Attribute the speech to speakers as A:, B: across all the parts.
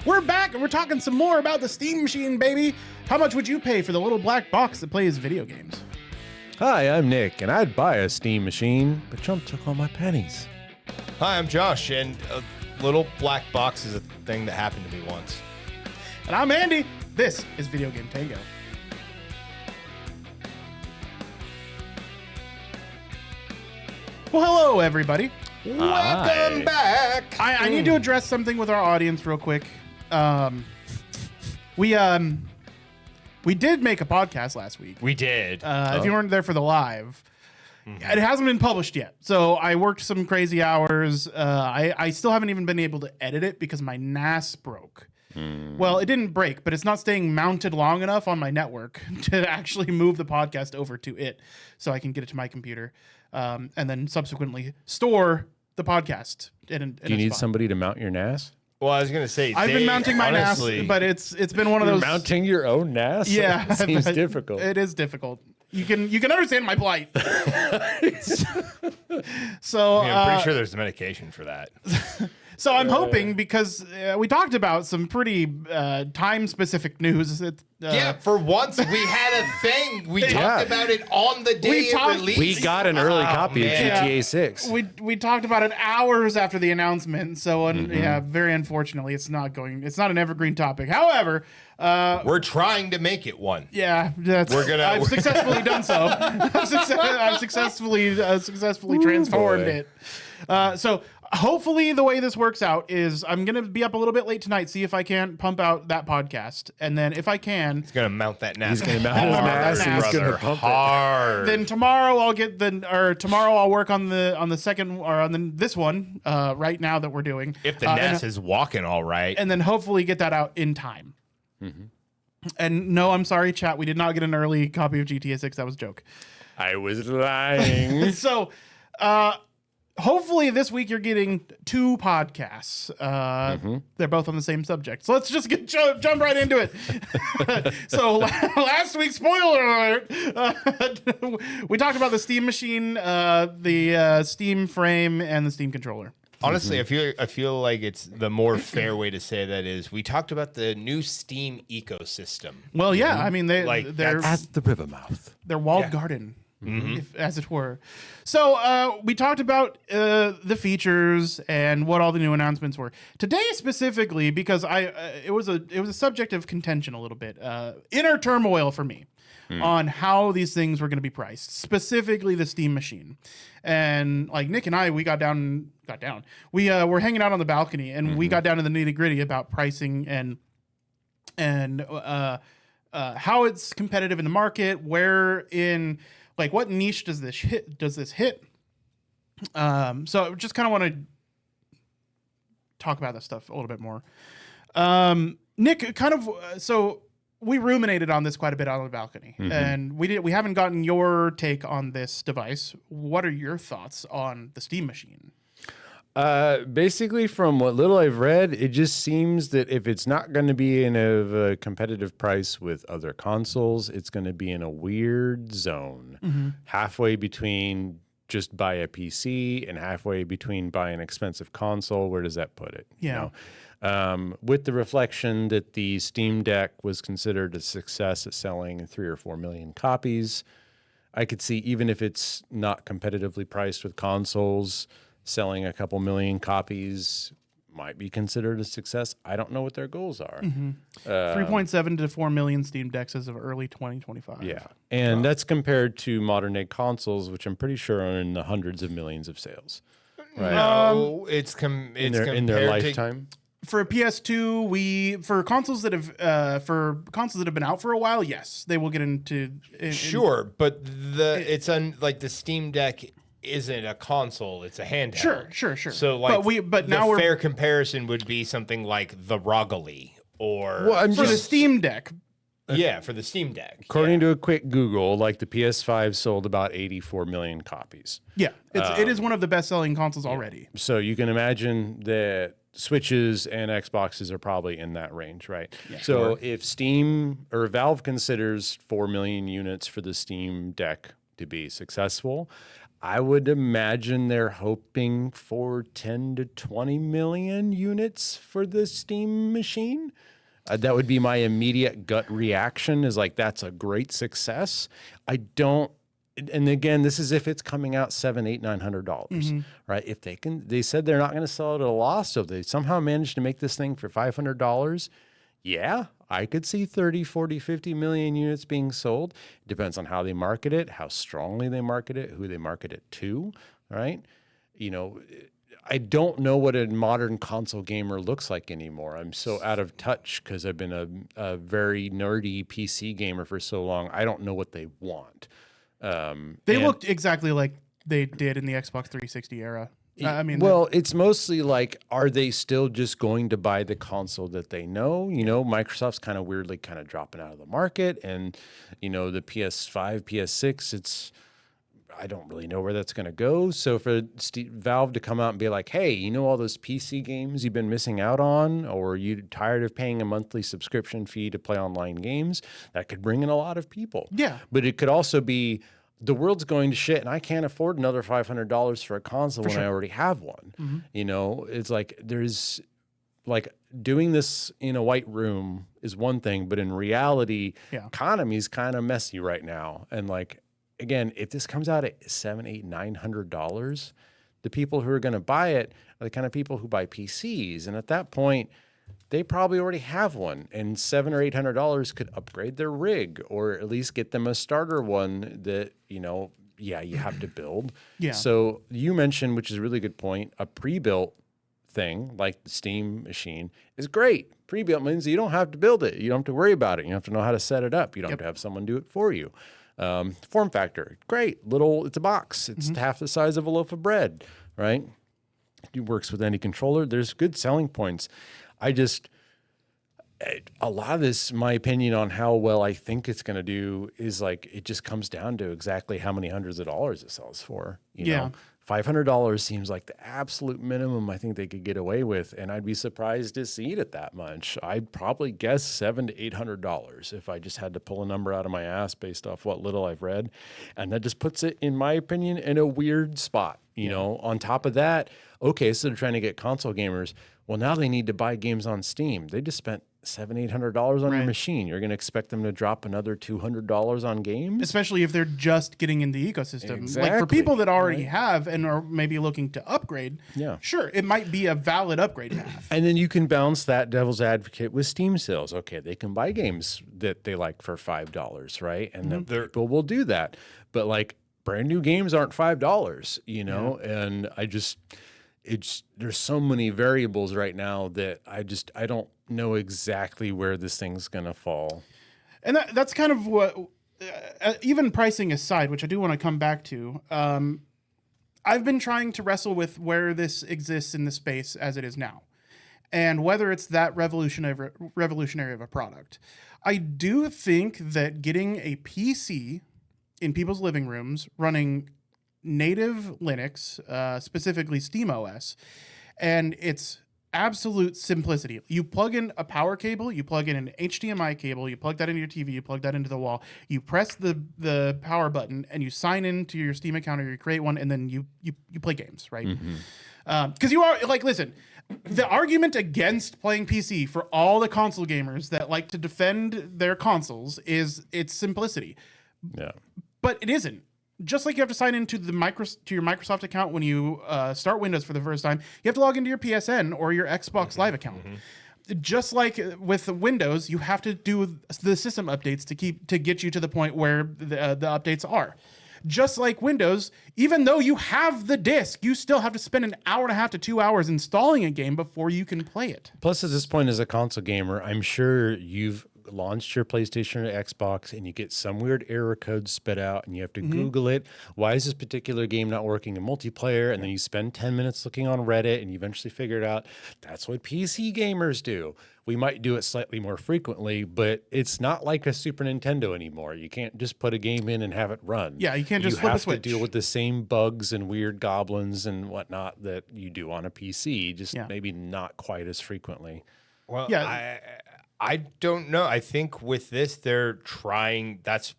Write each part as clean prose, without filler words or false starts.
A: We're back and we're talking some more about the Steam Machine, baby. How much would you pay for the little black box that plays video games?
B: Hi, I'm Nick, and I'd buy a Steam Machine, but Trump took all my pennies.
C: Hi, I'm Josh, and a little black box is a thing that happened to me once.
A: And I'm Andy. This is Video Game Tango. Well, hello, everybody.
C: Welcome back.
A: I need to address something with our audience real quick. We did make a podcast last week.
C: We did.
A: If you weren't there for the live, it hasn't been published yet. So I worked some crazy hours. I still haven't even been able to edit it because my NAS broke. Well, it didn't break, but it's not staying mounted long enough on my network to actually move the podcast over to it so I can get it to my computer and then subsequently store the podcast. Do
B: you need somebody to mount your NAS?
C: Well, I was going to say,
A: I've been mounting my NAS, but it's been one of those...
B: Mounting your own NAS?
A: Yeah.
B: It seems difficult.
A: It is difficult. You can understand my plight. So
C: I'm pretty sure there's medication for that.
A: So I'm hoping, because we talked about some pretty time-specific news.
C: Yeah, for once we had a thing. We talked about it on the day it released.
B: We got an early copy of GTA 6.
A: We talked about it hours after the announcement. So yeah, very unfortunately, it's not an evergreen topic. However,
C: we're trying to make it one.
A: Yeah, I've successfully done so. I've successfully transformed it. So hopefully the way this works out is I'm going to be up a little bit late tonight, see if I can pump out that podcast. And then if I can...
C: He's going to mount that NAS.
B: He's going to mount his NAS and he's going to pump
C: hard.
A: Then tomorrow I'll work on the second, or on this one right now that we're doing.
C: If the NAS is walking all right.
A: And then hopefully get that out in time. Mm-hmm. And no, I'm sorry, chat. We did not get an early copy of GTA 6. That was a joke.
B: I was lying.
A: So... hopefully this week you're getting 2 podcasts. They're both on the same subject. So let's just jump right into it. So last week, spoiler alert, we talked about the Steam Machine, the Steam Frame, and the Steam Controller.
C: Honestly, I feel like it's the more fair way to say that is we talked about the new Steam ecosystem.
A: Well, yeah, I mean they're
B: at the river mouth.
A: They're walled garden. As it were. So we talked about the features and what all the new announcements were. Today specifically, because it was a subject of contention a little bit, inner turmoil for me on how these things were going to be priced, specifically the Steam Machine. And like Nick and I, we got down. We were hanging out on the balcony and we got down to the nitty gritty about pricing and how it's competitive in the market, where in... Like, what niche does this hit? So I just kind of want to talk about this stuff a little bit more. Nick, so we ruminated on this quite a bit on the balcony, and we haven't gotten your take on this device. What are your thoughts on the Steam Machine?
B: Basically, from what little I've read, it just seems that if it's not going to be in a competitive price with other consoles, it's going to be in a weird zone, halfway between just buy a PC and halfway between buy an expensive console. Where does that put it?
A: Yeah.
B: You know? With the reflection that the Steam Deck was considered a success at selling 3 or 4 million copies, I could see, even if it's not competitively priced with consoles, selling a couple million copies might be considered a success. I don't know what their goals are.
A: 3.7 to 4 million Steam Decks as of early 2025.
B: Yeah. And that's compared to modern day consoles, which I'm pretty sure are in the hundreds of millions of sales. Right?
C: No, it's
B: in their lifetime.
A: For a PS2, for consoles that have been out for a while, yes, they will get into.
C: Sure, but like the Steam Deck isn't a console; it's a handheld.
A: Sure.
C: So, like,
A: but now
C: the fair comparison would be something like the Rogali or
A: for the Steam Deck.
C: Yeah, for the Steam Deck.
B: According to a quick Google, like the PS5 sold about 84 million copies.
A: Yeah, it is one of the best-selling consoles already.
B: So you can imagine that Switches and Xboxes are probably in that range, right? Yeah, so if Steam or Valve considers 4 million units for the Steam Deck to be successful, I would imagine they're hoping for 10 to 20 million units for the Steam machine. That would be my immediate gut reaction, is like, that's a great success. I don't, and again, this is if it's coming out $700, $800, $900, right? If they said they're not going to sell it at a loss, so if they somehow managed to make this thing for $500, yeah, I could see 30, 40, 50 million units being sold. It depends on how they market it, how strongly they market it, who they market it to, right? You know, I don't know what a modern console gamer looks like anymore. I'm so out of touch because I've been a very nerdy PC gamer for so long. I don't know what they want.
A: They looked exactly like they did in the Xbox 360 era. I mean,
B: well, it's mostly like, are they still just going to buy the console that they know? You know, Microsoft's kind of weirdly kind of dropping out of the market, and you know, the PS5, PS6, I don't really know where that's going to go. So for Valve to come out and be like, hey, you know, all those PC games you've been missing out on, or are you tired of paying a monthly subscription fee to play online games? That could bring in a lot of people.
A: Yeah.
B: But it could also be, the world's going to shit and I can't afford another $500 for a console when I already have one. You know, it's like, there's like, doing this in a white room is one thing, but in reality, economy's kind of messy right now. And like, again, if this comes out at $700, $800, $900, the people who are going to buy it are the kind of people who buy PCs. And at that point, they probably already have one, and $700 or $800 could upgrade their rig, or at least get them a starter one that, you know, you have to build. So you mentioned, which is a really good point, a pre-built thing like the Steam machine is great. Pre-built means you don't have to build it. You don't have to worry about it. You don't have to know how to set it up. You don't have to have someone do it for you. Form factor, great. It's a box. It's half the size of a loaf of bread, right? It works with any controller. There's good selling points. A lot of this, my opinion on how well I think it's going to do is like, it just comes down to exactly how many hundreds of dollars it sells for. You know, $500 seems like the absolute minimum I think they could get away with, and I'd be surprised to see it at that much. I'd probably guess $700 to $800 if I just had to pull a number out of my ass based off what little I've read, and that just puts it, in my opinion, in a weird spot. You know, on top of that, okay, so they're trying to get console gamers. Well, now they need to buy games on Steam. They just spent $700, $800 on your machine. You're going to expect them to drop another $200 on games?
A: Especially if they're just getting in the ecosystem.
B: Exactly.
A: Like for people that already have and are maybe looking to upgrade, sure, it might be a valid upgrade path.
B: And then you can balance that devil's advocate with Steam sales. Okay, they can buy games that they like for $5, right? And then people will do that. But like, brand new games aren't $5, you know? And there's so many variables right now that I don't know exactly where this thing's going to fall.
A: And that's kind of what, even pricing aside, which I do want to come back to, I've been trying to wrestle with where this exists in the space as it is now, and whether it's that revolutionary of a product. I do think that getting a PC in people's living rooms running native Linux, specifically SteamOS, and its absolute simplicity. You plug in a power cable, you plug in an HDMI cable, you plug that into your TV, you plug that into the wall, you press the power button, and you sign into your Steam account, or you create one, and then you play games, right? Because you are, like, listen, the argument against playing PC for all the console gamers that like to defend their consoles is its simplicity.
B: Yeah.
A: But it isn't. Just like you have to sign into your Microsoft account when you start Windows for the first time, you have to log into your PSN or your Xbox Live account. Just like with Windows, you have to do the system updates to get you to the point where the updates are. Just like Windows, even though you have the disc, you still have to spend an hour and a half to 2 hours installing a game before you can play it.
B: Plus, at this point, as a console gamer, I'm sure you've launched your PlayStation or Xbox and you get some weird error code spit out and you have to Google it. Why is this particular game not working in multiplayer? And then you spend 10 minutes looking on Reddit and you eventually figure it out. That's what PC gamers do. We might do it slightly more frequently, but it's not like a Super Nintendo anymore. You can't just put a game in and have it run.
A: Yeah, you can't just flip a switch.
B: You have to deal with the same bugs and weird goblins and whatnot that you do on a PC, just maybe not quite as frequently.
C: Well,
A: yeah.
C: I don't know. I think with this, they're trying. That's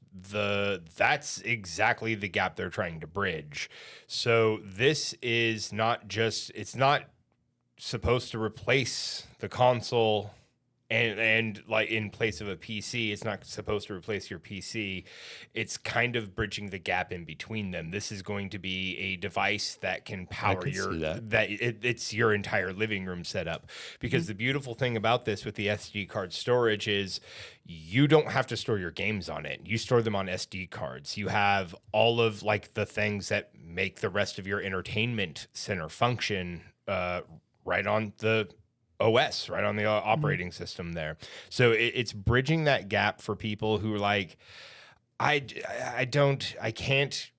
C: exactly the gap they're trying to bridge. So this is not just. It's not supposed to replace the console. And like in place of a PC, it's not supposed to replace your PC. It's kind of bridging the gap in between them. This is going to be a device that can power it's your entire living room setup. Because the beautiful thing about this with the SD card storage is you don't have to store your games on it. You store them on SD cards. You have all of like the things that make the rest of your entertainment center function right on the OS, right on the operating system there. So it's bridging that gap for people who are like, I can't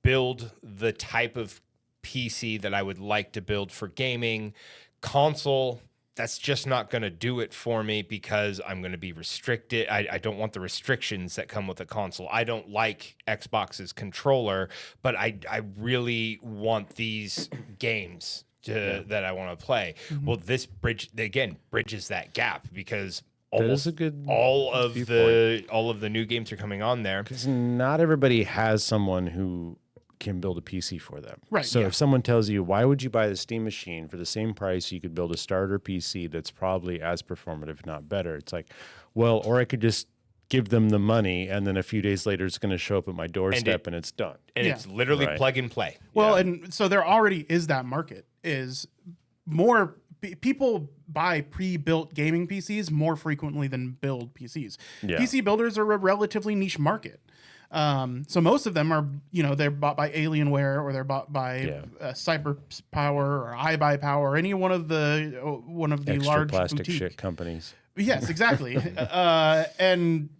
C: build the type of PC that I would like to build for gaming. Console, that's just not going to do it for me because I'm going to be restricted. I don't want the restrictions that come with a console. I don't like Xbox's controller, but I really want these games that I want to play. Well, this bridges that gap because almost all of the new games are coming on there.
B: Because not everybody has someone who can build a PC for them.
A: Right.
B: So if someone tells you, why would you buy the Steam machine for the same price you could build a starter PC that's probably as performative, if not better? It's like, well, or I could just give them the money, and then a few days later, it's going to show up at my doorstep, and it's done.
C: And it's literally plug and play.
A: Well, and so there already is that market. Is more people buy pre-built gaming PCs more frequently than build PCs. Yeah. PC builders are a relatively niche market. So most of them are, they're bought by Alienware or they're bought by CyberPower or iBuyPower or any one of the
B: Extra
A: large
B: plastic
A: boutique
B: shit companies.
A: Yes, exactly. And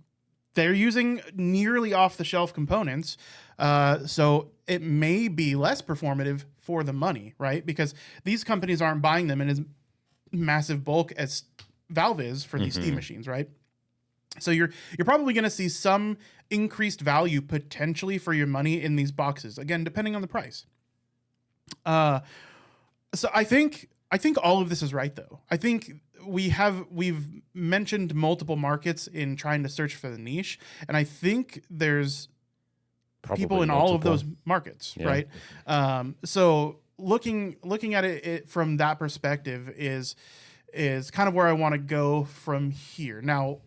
A: they're using nearly off-the-shelf components. So it may be less performative for the money, right? Because these companies aren't buying them in as massive bulk as Valve is for these Steam machines, right? So you're probably going to see some increased value potentially for your money in these boxes. Again, depending on the price. So I think all of this is right, though. I think we've mentioned multiple markets in trying to search for the niche, and I think there's probably people in all of those markets, right? So looking at it from that perspective is kind of where I want to go from here. Now,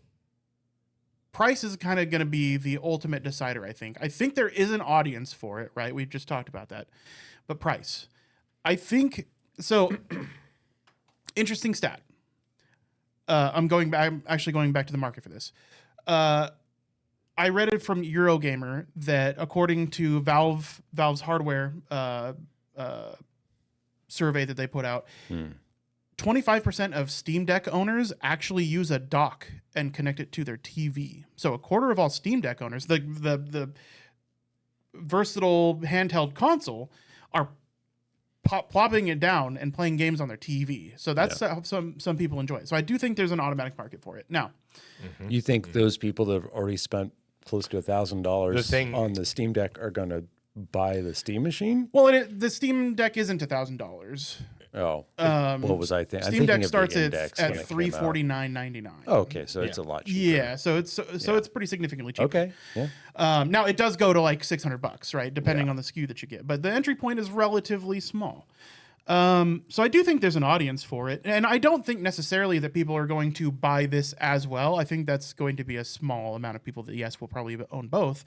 A: price is kind of going to be the ultimate decider, I think. I think there is an audience for it, right? We've just talked about that. But price. I think so. Interesting stat. I'm actually going back to the market for this. I read it from Eurogamer that according to Valve's hardware survey that they put out, 25% of Steam Deck owners actually use a dock and connect it to their TV. So a quarter of all Steam Deck owners, the versatile handheld console, are plopping it down and playing games on their TV. So that's how some people enjoy it. So I do think there's an automatic market for it. Now,
B: you think those people that have already spent close to $1,000 on the Steam Deck are going to buy the Steam machine?
A: Well, the Steam Deck isn't $1,000.
B: Oh, what was I thinking?
A: Steam Deck starts at $349.99.
B: Oh, okay, so it's a lot cheaper.
A: Yeah, so it's pretty significantly cheaper.
B: Okay, yeah.
A: Now it does go to like $600, right? Depending on the SKU that you get, but the entry point is relatively small. So I do think there's an audience for it, and I don't think necessarily that people are going to buy this as well. I think that's going to be a small amount of people that will probably own both.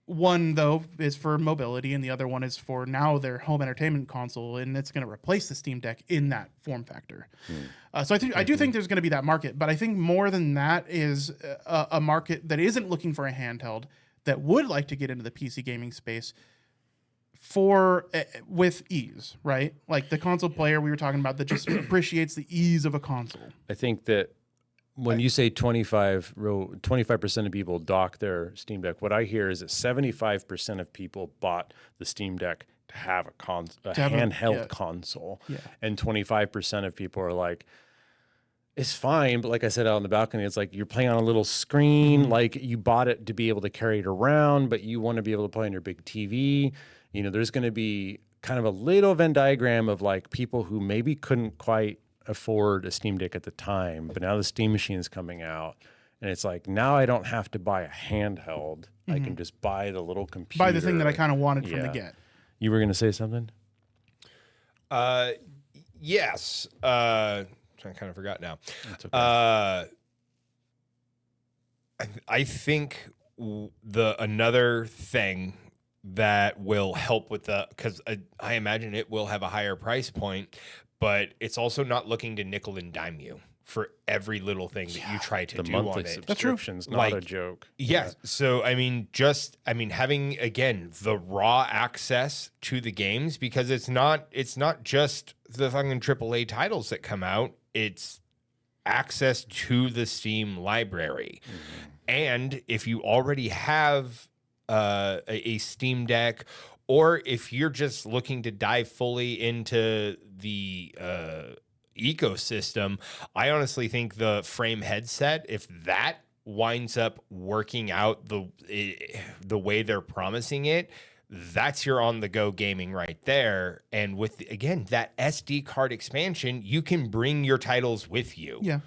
A: One, though, is for mobility, and the other one is for now their home entertainment console, and it's going to replace the Steam Deck in that form factor. So I do think there's going to be that market, but I think more than that is a market that isn't looking for a handheld that would like to get into the PC gaming space with ease, right? Like the console player we were talking about that just appreciates the ease of a console.
B: I think that when you say 25% of people dock their Steam Deck, what I hear is that 75% of people bought the Steam Deck to have a handheld console, and 25% of people are like, it's fine, but like I said out on the balcony, it's like you're playing on a little screen, like you bought it to be able to carry it around, but you want to be able to play on your big TV. There's going to be kind of a little Venn diagram of like people who maybe couldn't quite afford a Steam Deck at the time, but now the Steam Machine is coming out, and it's like now I don't have to buy a handheld. I can just buy the little computer.
A: Buy the thing that I kind of wanted from the
B: Yeah.
A: get.
B: You were going to say something?
C: Yes. I kind of forgot now.
B: That's okay.
C: I think another thing that will help with because I imagine it will have a higher price point, but it's also not looking to nickel and dime you for every little thing that you try to
B: The
C: do on
B: monthly
C: it.
B: subscription's not
C: Like,
B: a joke.
C: Yeah. So having again the raw access to the games, because it's not just the fucking AAA titles that come out. It's access to the Steam library. And if you already have a Steam Deck, or if you're just looking to dive fully into the ecosystem, I honestly think the frame headset, if that winds up working out the way they're promising it, that's your on-the-go gaming right there. And with, again, that SD card expansion, you can bring your titles with you.
A: Yeah.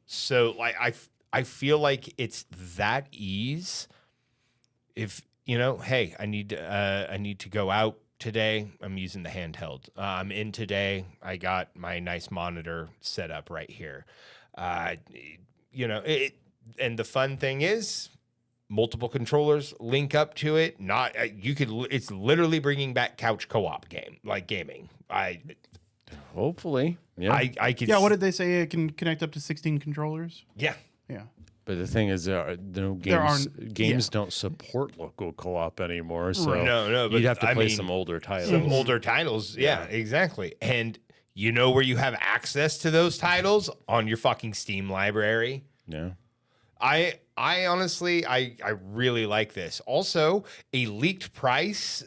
C: So like I feel like it's that ease. If hey, I need to go out today, I'm using the handheld. I'm in today, I got my nice monitor set up right here. And the fun thing is, multiple controllers link up to it. It's literally bringing back couch co-op gaming.
B: Hopefully. Yeah.
C: I could.
A: Yeah, what did they say? It can connect up to 16 controllers?
C: Yeah.
A: Yeah.
B: But the thing is, games don't support local co-op anymore. So
A: Right.
C: No, but
B: you'd have to
C: I
B: play
C: mean,
B: some older titles.
C: Some older titles. Yeah, exactly. And you know where you have access to those titles? On your fucking Steam library.
B: Yeah.
C: I honestly, I really like this. Also, a leaked price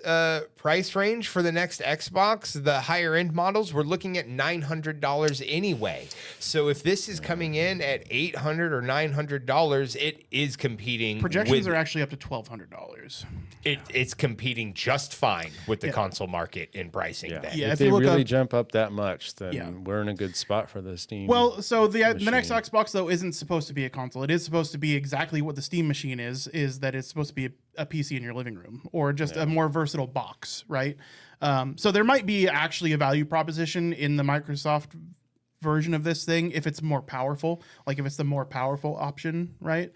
C: range for the next Xbox, the higher end models, we're looking at $900 anyway. So if this is coming in at $800 or $900, it is competing.
A: Projections are actually up to $1,200.
C: It's competing just fine with the console market in pricing. Then.
A: Yeah,
B: If
A: if
B: they
A: you look
B: really
A: up-
B: jump up that much, then we're in a good spot for the Steam.
A: Well, so the next
B: machine.
A: Xbox though isn't supposed to be a console. It is supposed to be exactly what the Steam machine is that it's supposed to be a PC in your living room or just a more versatile box, right? So there might be actually a value proposition in the Microsoft version of this thing if it's more powerful, like if it's the more powerful option, right?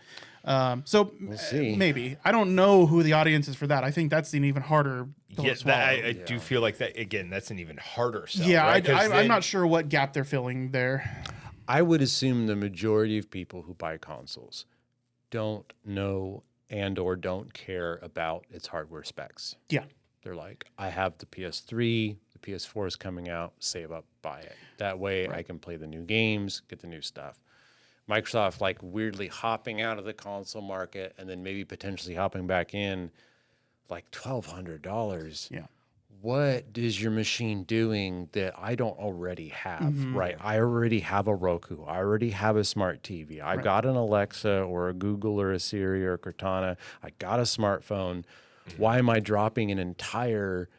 A: So
B: We'll see.
A: maybe. I don't know who the audience is for that. I think that's an even harder pill to
C: Yeah,
A: swallow.
C: I do feel like that again. That's an even harder sell.
A: Yeah,
C: right? 'Cause
A: I'm
C: then-
A: not sure what gap they're filling there.
B: I would assume the majority of people who buy consoles don't know and or don't care about its hardware specs.
A: Yeah.
B: They're like, I have the PS3, the PS4 is coming out, save up, buy it. That way I can play the new games, get the new stuff. Microsoft like weirdly hopping out of the console market and then maybe potentially hopping back in like $1,200.
A: Yeah.
B: What is your machine doing that I don't already have, right? I already have a Roku. I already have a smart TV. I got an Alexa or a Google or a Siri or a Cortana. I got a smartphone. Why am I dropping an entire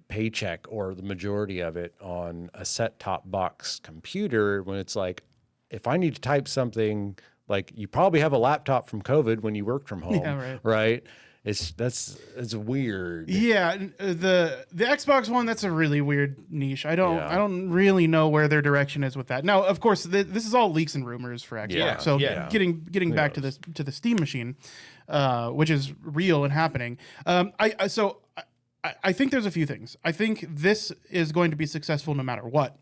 B: paycheck or the majority of it on a set-top box computer when it's like, if I need to type something, like you probably have a laptop from COVID when you worked from home,
A: Yeah,
B: right? It's weird.
A: Yeah, the Xbox One, that's a really weird niche. I don't really know where their direction is with that. Now, of course, this is all leaks and rumors for Xbox.
B: Yeah,
A: So
C: yeah.
A: getting back to the Steam machine, which is real and happening. I think there's a few things. I think this is going to be successful no matter what.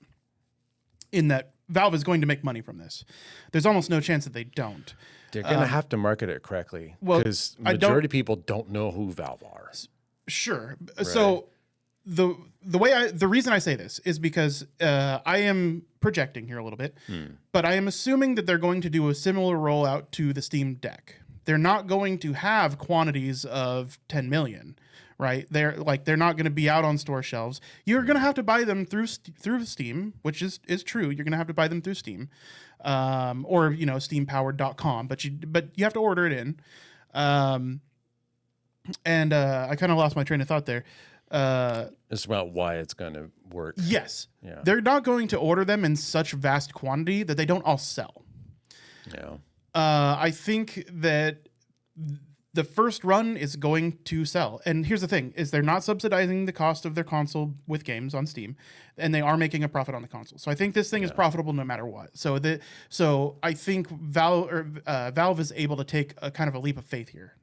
A: In that Valve is going to make money from this. There's almost no chance that they don't.
B: They're going to have to market it correctly
A: well,
B: because
A: I don't-
B: majority of people don't know who Valve are.
A: Sure. So the reason I say this is because I am projecting here a little bit, but I am assuming that they're going to do a similar rollout to the Steam Deck. They're not going to have quantities of 10 million, right? They're not going to be out on store shelves. You're going to have to buy them through Steam, which is true. You're going to have to buy them through Steam, or steampowered.com, but you have to order it in. And I kind of lost my train of thought there.
B: It's about why it's going to work.
A: Yes.
B: Yeah.
A: They're not going to order them in such vast quantity that they don't all sell.
B: Yeah.
A: I think that the first run is going to sell. And here's the thing, is they're not subsidizing the cost of their console with games on Steam, and they are making a profit on the console. So I think this thing is profitable no matter what. So I think Valve is able to take a kind of a leap of faith here.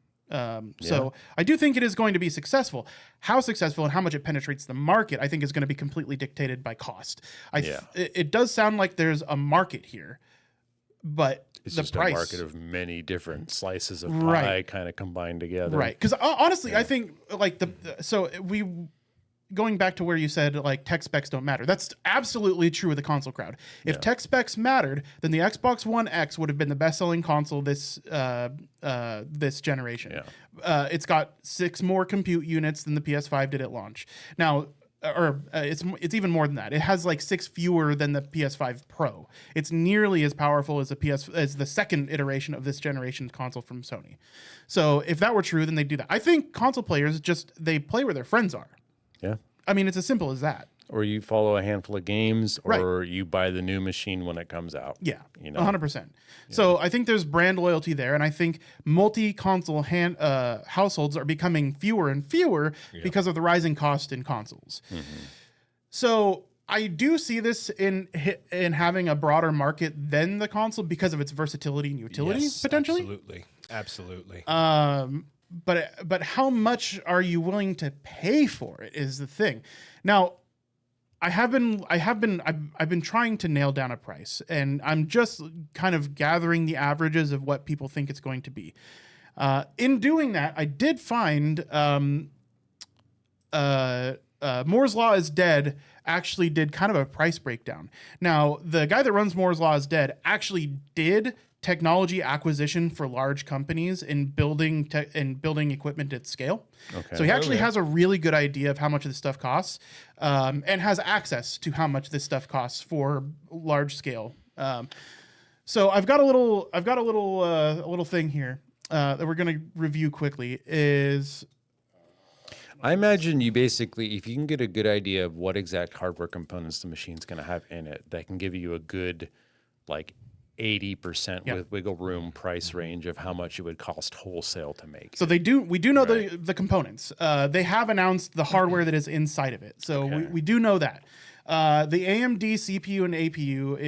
A: So I do think it is going to be successful. How successful and how much it penetrates the market, I think, is going to be completely dictated by cost. It does sound like there's a market here, but
B: it's
A: the
B: just
A: price,
B: a market of many different slices of pie kind of combined together.
A: Right. Because honestly, I think like going back to where you said like tech specs don't matter. That's absolutely true of the console crowd. If tech specs mattered, then the Xbox One X would have been the best-selling console this generation.
B: Yeah.
A: It's got 6 more compute units than the PS5 did at launch. Now, it's even more than that. It has like 6 fewer than the PS5 Pro. It's nearly as powerful as as the second iteration of this generation's console from Sony. So if that were true, then they'd do that. I think console players they play where their friends are.
B: Yeah.
A: I mean, it's as simple as that.
B: Or you follow a handful of games, or you buy the new machine when it comes out.
A: Yeah, 100%. So I think there's brand loyalty there, and I think multi-console households are becoming fewer and fewer because of the rising cost in consoles. So I do see this in having a broader market than the console because of its versatility and utility, potentially.
C: Absolutely.
A: But how much are you willing to pay for it is the thing. Now, I've been trying to nail down a price, and I'm just kind of gathering the averages of what people think it's going to be. In doing that, I did find Moore's Law is Dead actually did kind of a price breakdown. Now, the guy that runs Moore's Law is Dead actually did technology acquisition for large companies in building equipment at scale. Okay. So he actually has a really good idea of how much this stuff costs, and has access to how much this stuff costs for large scale. So I've got a little thing here that we're going to review quickly.
B: I imagine you basically, if you can get a good idea of what exact hardware components the machine's going to have in it, that can give you a good, like, 80% with wiggle room price range of how much it would cost wholesale to make.
A: So we do know the components. They have announced the hardware that is inside of it. So we do know that. The AMD CPU and APU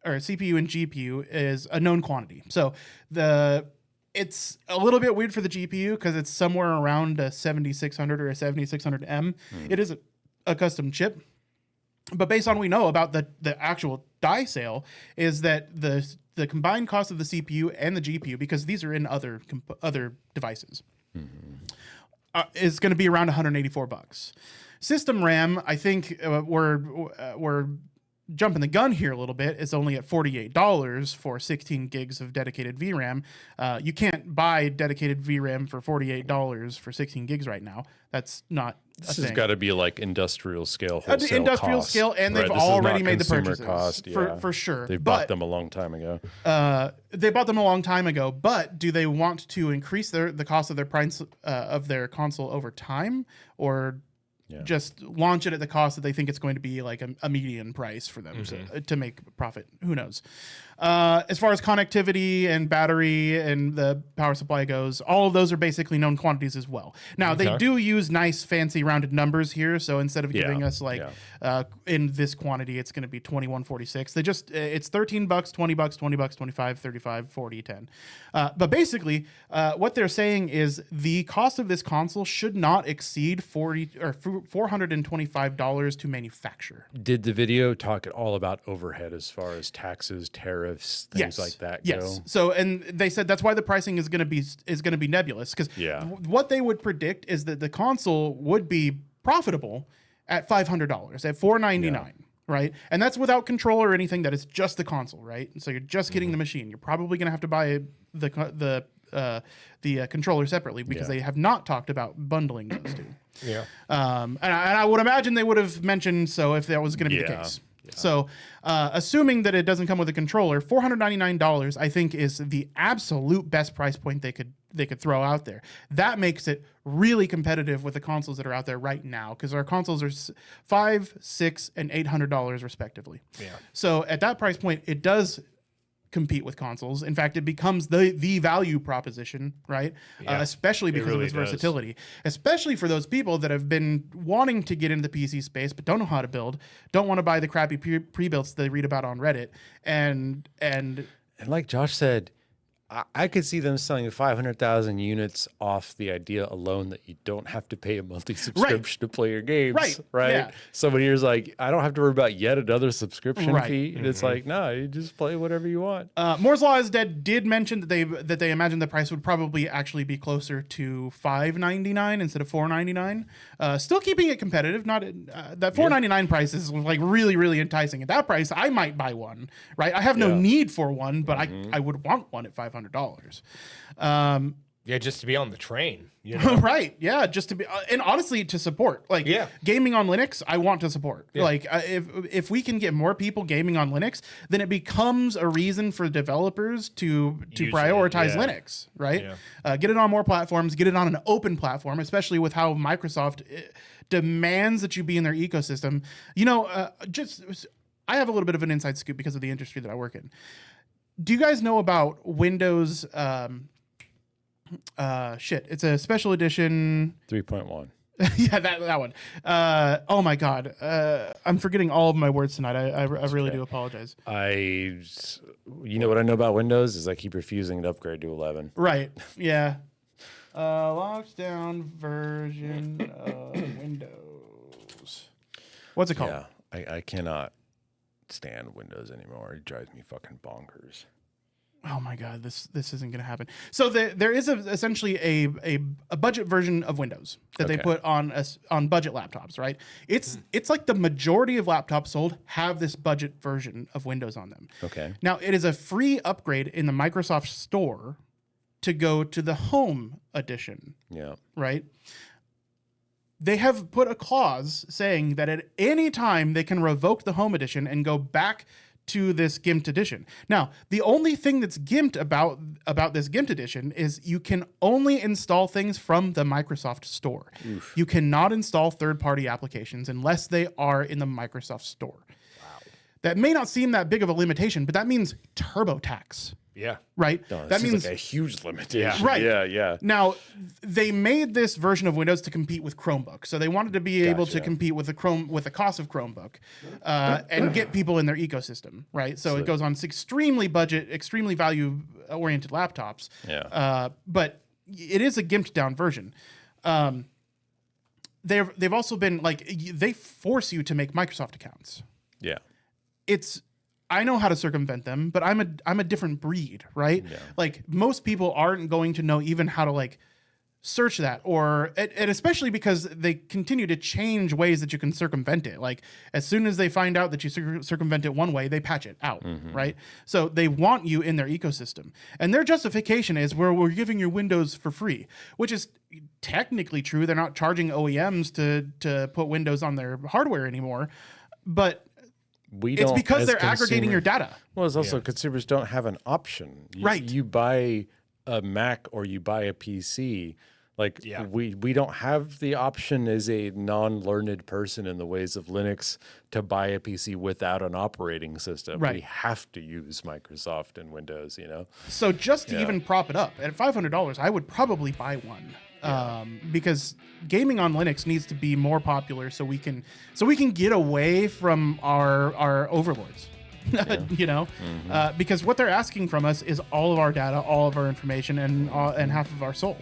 A: or CPU and GPU is a known quantity. So it's a little bit weird for the GPU because it's somewhere around a 7600 or a 7600M. It is a custom chip. But based on what we know about the actual die sale is that the combined cost of the CPU and the GPU, because these are in other devices, is going to be around $184. System RAM, I think we're jumping the gun here a little bit. It's only at $48 for 16 gigs of dedicated VRAM. You can't buy dedicated VRAM for $48 for 16 gigs right now. That's not
B: This has got to be like industrial scale wholesale
A: industrial
B: cost.
A: scale, and they've already made the purchases for sure.
B: They bought them a long time ago.
A: They bought them a long time ago, but do they want to increase the cost of their price of their console over time, or just launch it at the cost that they think it's going to be like a median price for them to make profit? Who knows? As far as connectivity and battery and the power supply goes, all of those are basically known quantities as well. Now, they do use nice, fancy, rounded numbers here. So instead of giving us in this quantity, it's going to be 2146. They just, it's $13, $20, $20, 25, 35, 40, 10. But basically, what they're saying is the cost of this console should not exceed $425 to manufacture.
B: Did the video talk at all about overhead as far as taxes, tariffs, things like that go?
A: So, and they said that's why the pricing is going to be nebulous, because what they would predict is that the console would be profitable at $500, at $499. Right. And that's without controller or anything. That is just the console. Right. So you're just getting the machine. You're probably going to have to buy the controller separately, because they have not talked about bundling those two. And I would imagine they would have mentioned so if that was going to be the case. So, assuming that it doesn't come with a controller, $499, I think, is the absolute best price point they could throw out there. That makes it really competitive with the consoles that are out there right now, because our consoles are $500, $600, and $800 respectively.
C: Yeah.
A: So at that price point, it does compete with consoles. In fact, it becomes the value proposition, right?
C: Yeah,
A: Especially because
C: really
A: of its
C: does.
A: versatility. Especially for those people that have been wanting to get into the PC space but don't know how to build, don't want to buy the crappy pre-builds they read about on Reddit, and
B: like Josh said, I could see them selling 500,000 units off the idea alone that you don't have to pay a monthly subscription to play your games. Right.
A: Yeah.
B: Somebody here's like, I don't have to worry about yet another subscription
A: Right.
B: fee. And it's like, no, you just play whatever you want.
A: Moore's Law is Dead did mention that they imagine the price would probably actually be closer to $5.99 instead of $4.99. Still keeping it competitive. Not that $4.99 price is like really, really enticing. At that price, I might buy one. Right. I have no need for one, but I would want one at $500.
C: Yeah, just to be on the train. You know?
A: Right. Yeah. Just to be, and honestly, to support, like, gaming on Linux, I want to support. Yeah. Like, if we can get more people gaming on Linux, then it becomes a reason for developers to prioritize Linux, right? Yeah. Get it on more platforms, get it on an open platform, especially with how Microsoft demands that you be in their ecosystem. You know, I have a little bit of an inside scoop because of the industry that I work in. Do you guys know about Windows? It's a special edition
B: 3.1.
A: Yeah, that one. Oh my God, I'm forgetting all of my words tonight. I really do apologize.
B: You know what I know about Windows is I keep refusing to upgrade to 11.
A: Right. Yeah. Locked down version of Windows. What's it called?
B: Yeah, I cannot stand Windows anymore. It drives me fucking bonkers.
A: Oh my God, this isn't going to happen. So there is essentially a budget version of Windows that they put on budget laptops, right? It's like the majority of laptops sold have this budget version of Windows on them.
B: Okay.
A: Now it is a free upgrade in the Microsoft Store to go to the Home edition.
B: Yeah.
A: Right. They have put a clause saying that at any time they can revoke the Home edition and go back to this GIMP edition. Now, the only thing that's gimped about this GIMP edition is you can only install things from the Microsoft Store. Oof. You cannot install third-party applications unless they are in the Microsoft Store. Wow. That may not seem that big of a limitation, but that means TurboTax.
C: Yeah.
A: Right?
B: No,
A: that means
B: like a huge limitation.
A: Right.
B: Yeah.
A: Now, they made this version of Windows to compete with Chromebook. So they wanted to be able to compete with the cost of Chromebook and get people in their ecosystem, right? So it goes on extremely budget, extremely value-oriented laptops.
B: Yeah.
A: But it is a gimped down version. They've also been like, they force you to make Microsoft accounts.
B: Yeah.
A: I know how to circumvent them, but I'm a different breed, right? Yeah. Like most people aren't going to know even how to like search that, and especially because they continue to change ways that you can circumvent it. Like as soon as they find out that you circumvent it one way, they patch it out, right? So they want you in their ecosystem, and their justification is we're giving you Windows for free, which is technically true. They're not charging OEMs to put Windows on their hardware anymore, but it's because they're aggregating your data.
B: Well, it's also consumers don't have an option.
A: Right.
B: You buy a Mac or you buy a PC. Like we don't have the option as a non-learned person in the ways of Linux to buy a PC without an operating system.
A: Right.
B: We have to use Microsoft and Windows, you know?
A: So just to even prop it up, at $500, I would probably buy one. Because gaming on Linux needs to be more popular so we can get away from our overlords. You know, because what they're asking from us is all of our data, all of our information, and half of our soul.